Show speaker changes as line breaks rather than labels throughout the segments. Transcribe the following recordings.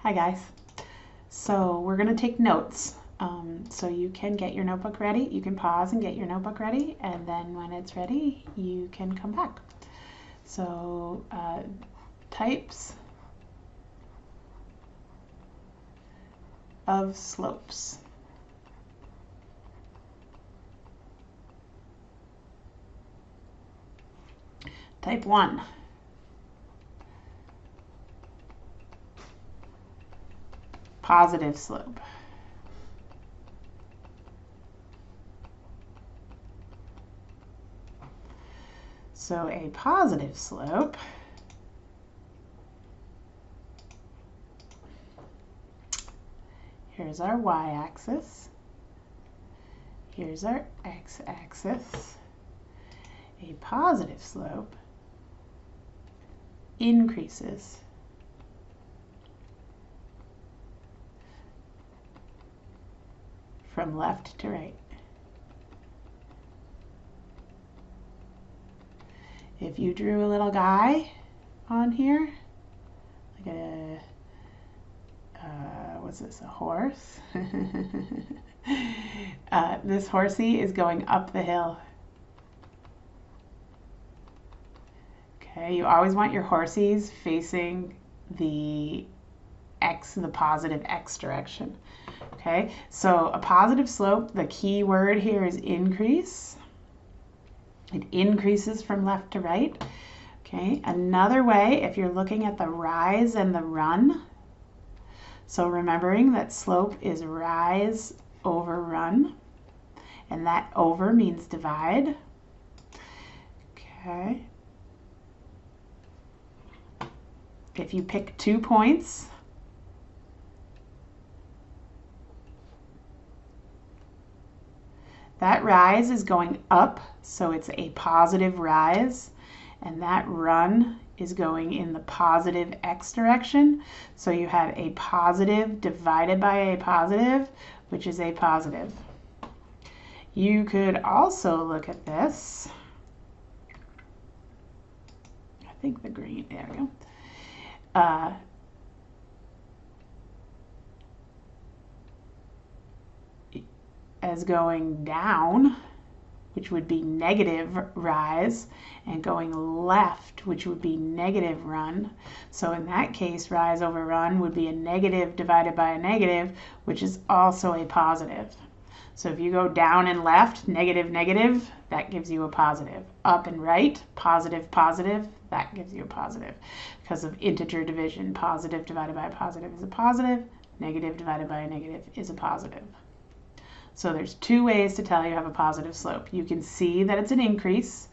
Hi guys. So we're going to take notes. So you can get your notebook ready. You can pause and get your notebook ready, and then when it's ready, you can come back. So types of slopes. Type 1. Positive slope. So a positive slope here's our y-axis, here's our x-axis. A positive slope increases from left to right. If you drew a little guy on here, like a, what's this, a horse? This horsey is going up the hill. Okay, you always want your horsies facing the positive x direction. Okay, so a positive slope, the key word here is increase. It increases from left to right. Okay, another way, if you're looking at the rise and the run, so remembering that slope is rise over run, and that over means divide. Okay. If you pick 2 points, that rise is going up, so it's a positive rise, and that run is going in the positive x direction, so you have a positive divided by a positive, which is a positive. You could also look at this. I think the green, there we go. As going down, which would be negative rise, and going left, which would be negative run. So in that case, rise over run would be a negative divided by a negative, which is also a positive. So if you go down and left, negative, negative, that gives you a positive. Up and right, positive, positive, that gives you a positive. Because of integer division, positive divided by a positive is a positive, negative divided by a negative is a positive. So there's 2 ways to tell you have a positive slope. You can see that it's an increase.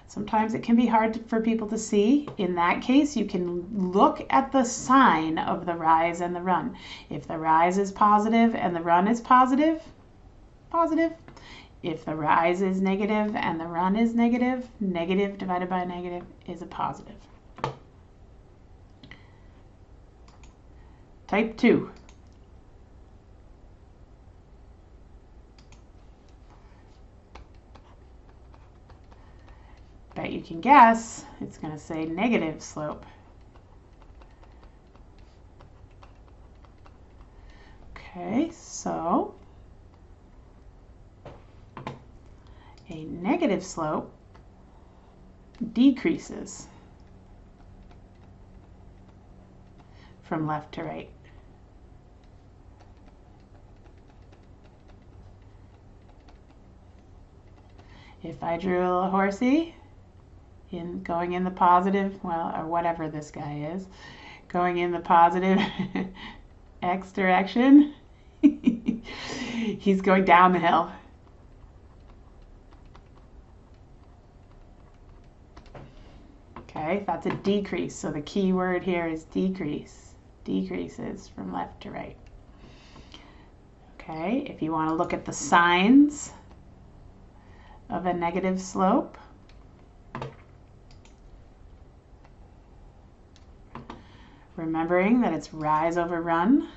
Sometimes it can be hard for people to see. In that case, you can look at the sign of the rise and the run. If the rise is positive and the run is positive, positive. If the rise is negative and the run is negative, negative divided by negative is a positive. Type 2. Bet you can guess it's going to say negative slope. Okay, so a negative slope decreases from left to right. If I drew a little horsey going in the positive, well, or whatever this guy is, going in the positive x direction, he's going down the hill. Okay, that's a decrease. So the key word here is decrease. Decreases from left to right. Okay, if you want to look at the signs of a negative slope, remembering that it's rise over run.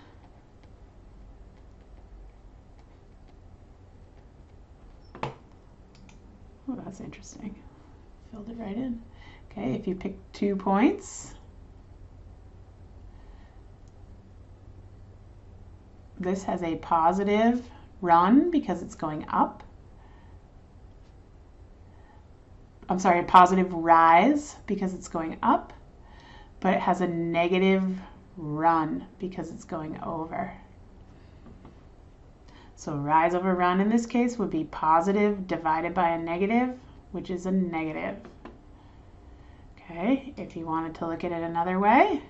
Oh, that's interesting. Filled it right in. Okay, if you pick 2 points, this has a positive run because it's going up. I'm sorry, a positive rise because it's going up, but it has a negative run because it's going over. So rise over run in this case would be positive divided by a negative, which is a negative. Okay, if you wanted to look at it another way,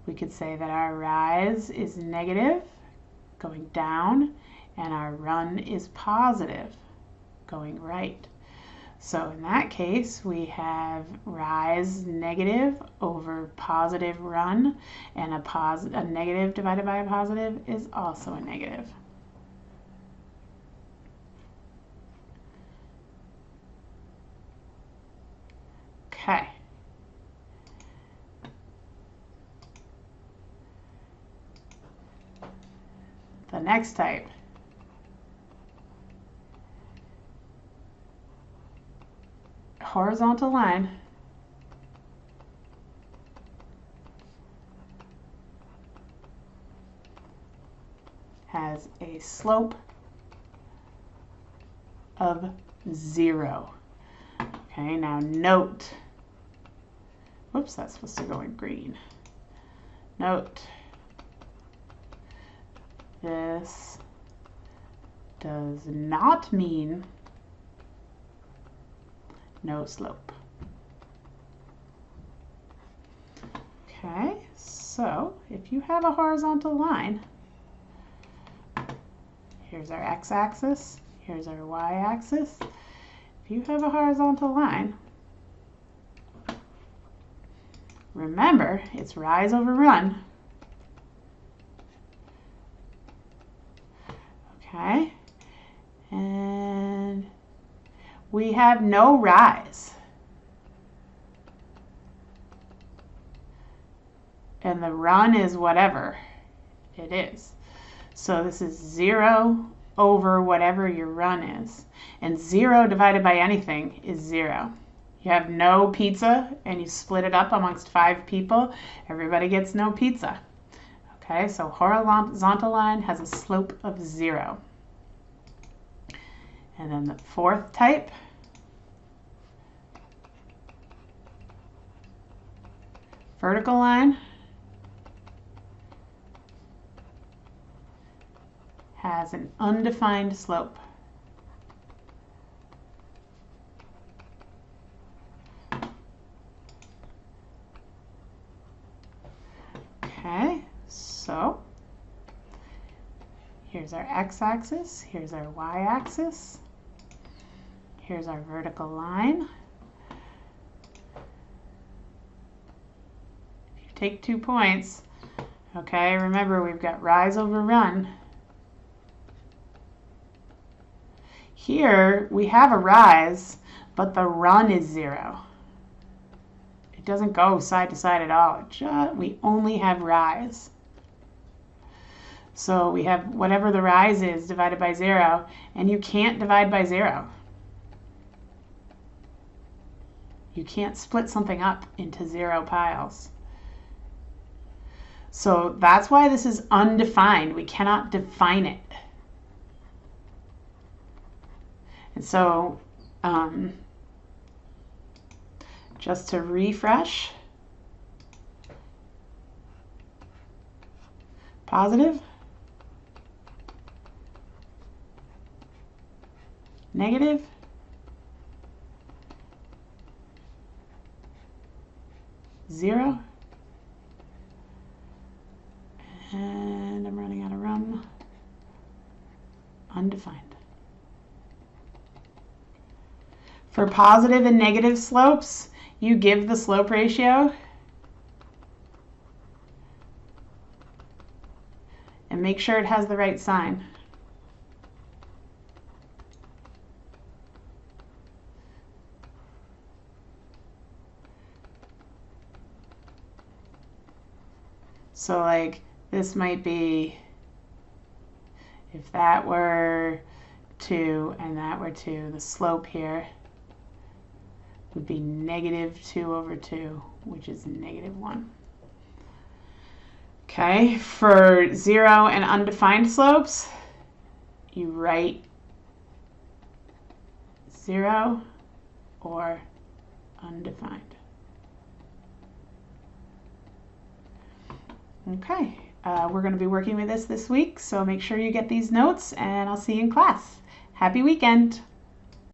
we could say that our rise is negative, going down, and our run is positive, going right. So in that case, we have rise negative over positive run, and a negative divided by a positive is also a negative. Okay. The next type. Horizontal line has a slope of 0. Okay, now note, whoops, that's supposed to go in green. Note, this does not mean no slope. Okay, so if you have a horizontal line, here's our x-axis, here's our y-axis. If you have a horizontal line, remember it's rise over run. Okay, and we have no rise. And the run is whatever it is. So this is 0 over whatever your run is. And 0 divided by anything is 0. You have no pizza and you split it up amongst 5 people, everybody gets no pizza. Okay, so horizontal line has a slope of 0. And then the fourth type, vertical line, has an undefined slope. Okay, so here's our x-axis, here's our y-axis, here's our vertical line. If you take 2 points, okay, remember we've got rise over run. Here we have a rise, but the run is 0. It doesn't go side to side at all. We only have rise. So we have whatever the rise is divided by 0, and you can't divide by 0. You can't split something up into 0 piles. So that's why this is undefined. We cannot define it. And so, just to refresh, positive, negative, zero, and I'm running out of room, undefined. For positive and negative slopes, you give the slope ratio and make sure it has the right sign. So like this might be, if that were 2 and that were 2, the slope here would be negative 2 over 2, which is negative 1. Okay, for 0 and undefined slopes, you write 0 or undefined. Okay, we're going to be working with this week, so make sure you get these notes, and I'll see you in class. Happy weekend!